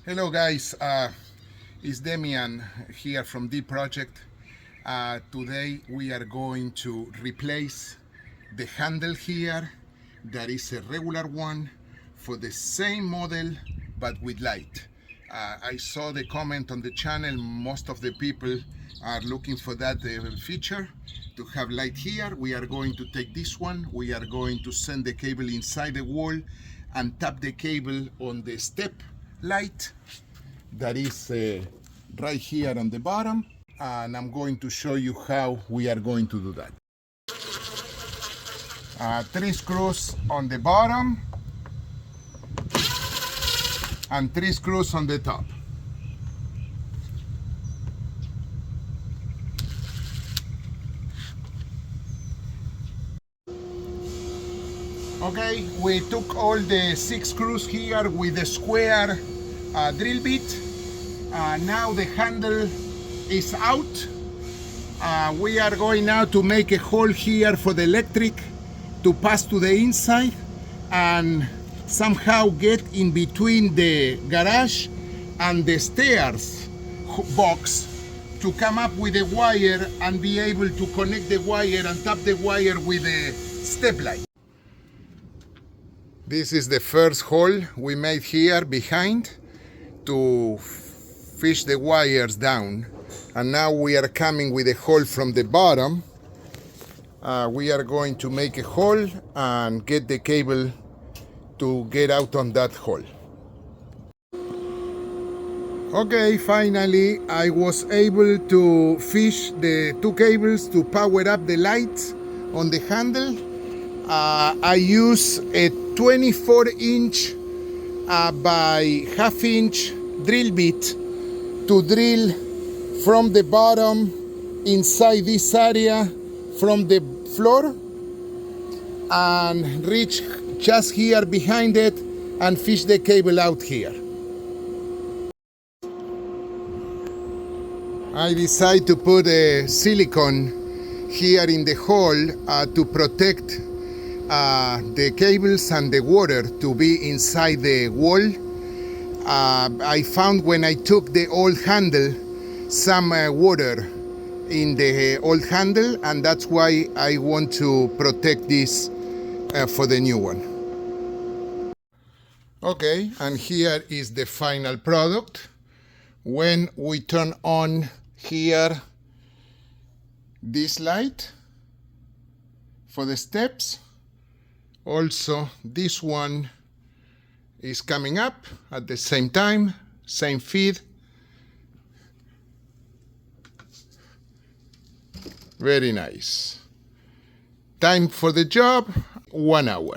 Hello guys, it's Demian here from D Project. Today we are going to replace the handle here. That is a regular one for the same model but with light. I saw the comment on the channel. Most of the people are looking for that feature to have light here. We are going to take this one. We are going to send the cable inside the wall and tap the cable on the step light that is right here on the bottom, and I'm going to show you how we are going to do that. 3 screws on the bottom and 3 screws on the top. Okay, we took all the 6 screws here with a square drill bit. Now the handle is out. We are going now to make a hole here for the electric to pass to the inside and somehow get in between the garage and the stairs box to come up with a wire and be able to connect the wire and tap the wire with a step light. This is the first hole we made here behind to fish the wires down, and now we are coming with a hole from the bottom. We are going to make a hole and get the cable to get out on that hole. Okay, finally I was able to fish the 2 cables to power up the lights on the handle. I use a 24-inch by half-inch drill bit to drill from the bottom inside this area from the floor and reach just here behind it and fish the cable out here. I decide to put a silicone here in the hole to protect the cables and the water to be inside the wall. I found when I took the old handle some water in the old handle, and that's why I want to protect this for the new one. Okay, and here is the final product. When we turn on here this light for the steps, also this one is coming up at the same time, same feed. Very nice. Time for the job, 1 hour.